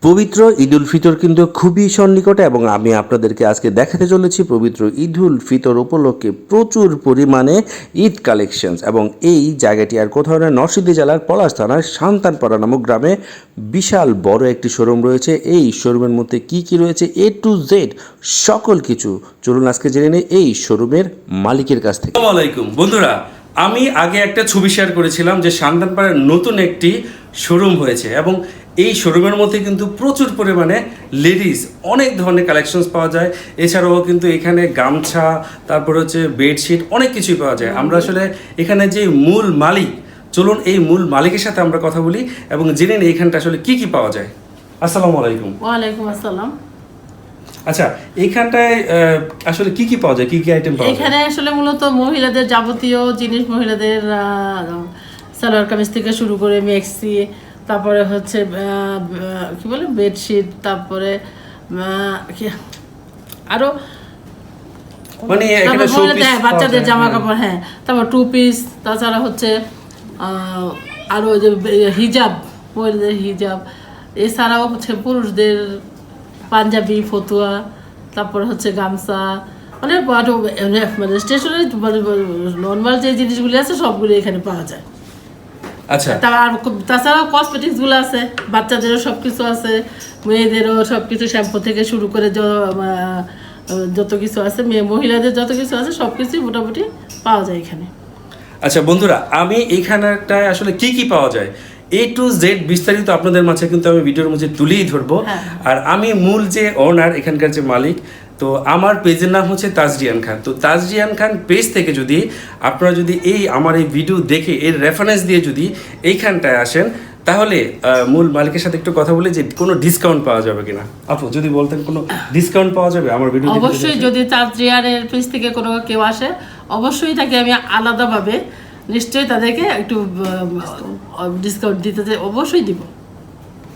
পবিত্র ঈদ উল ফিতর কিন্তু খুবই সন্নিকটে এবং আমি আপনাদেরকে আজকে দেখাতে চলেছি পবিত্র ঈদ উল ফিতর উপলক্ষে প্রচুর পরিমাণে ঈদ কালেকশনস এবং এই জায়গাটি আর কোথাও নয়, নরসিংদী জেলার পলাশ থানার সান্তানপাড়া নামক গ্রামে বিশাল বড় একটি শোরুম রয়েছে। এই শোরুমের মধ্যে কি কি রয়েছে A to Z সকল কিছু চলুন আজকে জেনে নিই এই শোরুমের মালিকের কাছ থেকে। আসসালামু আলাইকুম বন্ধুরা, আমি আগে একটা ছবি শেয়ার করেছিলাম যে সান্তানপাড়ার নতুন একটি শোরুম হয়েছে এবং এই শোরুমের মধ্যে কিন্তু প্রচুর পরিমাণে লেডিস অনেক ধরনের কালেকশনস পাওয়া যায়। এছাড়াও কিন্তু এখানে গামছা, তারপর হচ্ছে বেডশিট, অনেক কিছুই পাওয়া যায়। আমরা আসলে এখানে যে মূল মালিক, চলুন এই মূল মালিকের সাথে আমরা কথা বলি এবং জেনে নিই এখানটা আসলে কি কি পাওয়া যায়। আসসালামু আলাইকুম। ওয়ালাইকুম আসসালাম। আচ্ছা, এইখানটায় আসলে কি কি পাওয়া যায়, কি কি আইটেম পাওয়া যায়? এখানে আসলে মূলত মহিলাদের যাবতীয় জিনিস, মহিলাদের সালোয়ার কামিজ থেকে শুরু করে মেক্সি, তারপরে হচ্ছে কি বলে বেডশিট, তারপরে আরো মানে এখানে বাচ্চাদের জামা কাপড়, হ্যাঁ, তারপর টু পিস, তাছাড়া হচ্ছে আরো যে হিজাব, মহিলাদের হিজাব, এছাড়াও হচ্ছে পুরুষদের পাঞ্জাবি, ফতুয়া, তারপর হচ্ছে গামছা, অনেক মানে স্টেশনারি নর্মাল যে জিনিসগুলি আছে সবগুলি এখানে পাওয়া যায়। আচ্ছা, তাছাড়াও কসমেটিক্সগুলো আছে, বাচ্চাদেরও সব কিছু আছে, মেয়েদেরও সব কিছু, শ্যাম্পু থেকে শুরু করে যত কিছু আছে, মহিলাদের যত কিছু আছে সব কিছুই মোটামুটি পাওয়া যায় এখানে। আচ্ছা বন্ধুরা, আমি এইখানটায় আসলে কি কি পাওয়া যায় A to Z বিস্তারিত আপনাদের মাঝে কিন্তু আমি ভিডিওর মধ্যে তুলেই ধরবো। আর আমি মূল যে ওনার, এখানকার যে মালিক, তো আমার পেজের নাম হচ্ছে তাজরিয়ান খান। তো তাজরিয়ান খান পেজ থেকে যদি আপনারা যদি আমার এই ভিডিও দেখে এর রেফারেন্স দিয়ে যদি এইখানটায় আসেন, তাহলে মূল মালিকের সাথে একটু কথা বলে যে কোনো ডিসকাউন্ট পাওয়া যাবে কিনা। আপু যদি বলতেন কোনো ডিসকাউন্ট পাওয়া যাবে আমার ভিডিও? অবশ্যই, যদি তাজরিয়ানের পেজ থেকে কোনো কেউ আসে অবশ্যই তাকে আমি আলাদাভাবে নিশ্চয়ই তাদেরকে একটু ডিসকাউন্ট দিতে অবশ্যই দিব।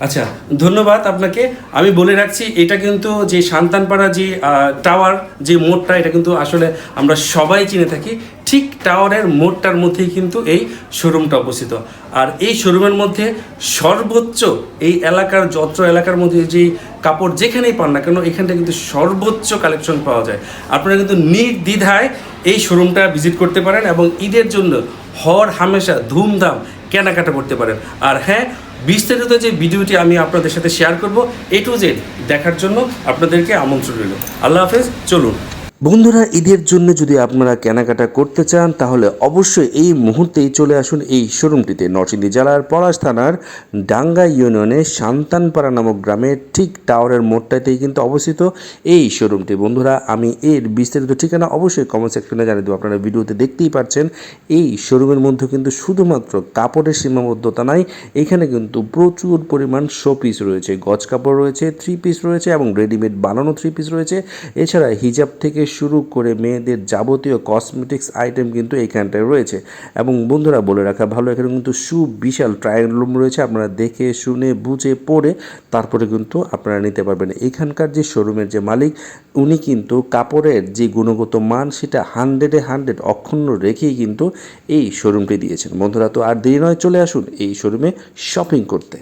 আচ্ছা, ধন্যবাদ আপনাকে। আমি বলে রাখছি, এটা কিন্তু যে সান্তানপাড়া যে টাওয়ার, যে মোড়টা, এটা কিন্তু আসলে আমরা সবাই চিনে থাকি। ঠিক টাওয়ারের মোড়টার মধ্যেই কিন্তু এই শোরুমটা অবস্থিত। আর এই শোরুমের মধ্যে সর্বোচ্চ এই এলাকার যত এলাকার মধ্যে যে কাপড় যেখানেই পান না কেন, এখানটা কিন্তু সর্বোচ্চ কালেকশন পাওয়া যায়। আপনারা কিন্তু নির্দ্বিধায় এই শোরুমটা ভিজিট করতে পারেন এবং ঈদের জন্য হর হামেশা ধুমধাম কেনাকাটা করতে পারেন। আর হ্যাঁ, বিস্তারিত যে ভিডিওটি আমি আপনাদের সাথে শেয়ার করব A to Z দেখার জন্য আপনাদেরকে আমন্ত্রণ রইল। আল্লাহ হাফেজ। চলুন বন্ধুরা, ঈদের জন্য যদি আপনারা কেনাকাটা করতে চান তাহলে অবশ্যই এই মুহূর্তেই চলে আসুন এই শোরুমটিতে। নরসিংদী জেলার পলাশ থানার ডাঙ্গা ইউনিয়নে সান্তানপাড়া নামক গ্রামের ঠিক টাওয়ারের মোড়টাতেই কিন্তু অবস্থিত এই শোরুমটি। বন্ধুরা, আমি এর বিস্তারিত ঠিকানা অবশ্যই কমেন্ট সেকশনে জানিয়ে দেবো। আপনারা ভিডিওতে দেখতেই পাচ্ছেন এই শোরুমের মধ্যে কিন্তু শুধুমাত্র কাপড়ের সীমাবদ্ধতা নাই, এখানে কিন্তু প্রচুর পরিমাণ শো পিস রয়েছে, গজ কাপড় রয়েছে, 3 পিস রয়েছে এবং রেডিমেড বানানো 3 পিস রয়েছে। এছাড়া হিজাব থেকে শুরু করে মেয়েদের যাবতীয় কসমেটিক্স আইটেম কিন্তু এইখানটায় রয়েছে। এবং বন্ধুরা, বলে রাখা ভালো, এখানে কিন্তু বিশাল ট্রায়াল রুম রয়েছে, আপনারা দেখে শুনে বুঝে পড়ে তারপরে কিন্তু আপনারা নিতে পারবেন। এখানকার যে শোরুমের যে মালিক, উনি কিন্তু কাপড়ের যে গুণগত মান সেটা 100-এ 100 অক্ষুণ্ণ রেখেই কিন্তু এই শোরুমটি দিয়েছেন। বন্ধুরা, তো আর দেরি নয়, চলে আসুন এই শোরুমে শপিং করতে।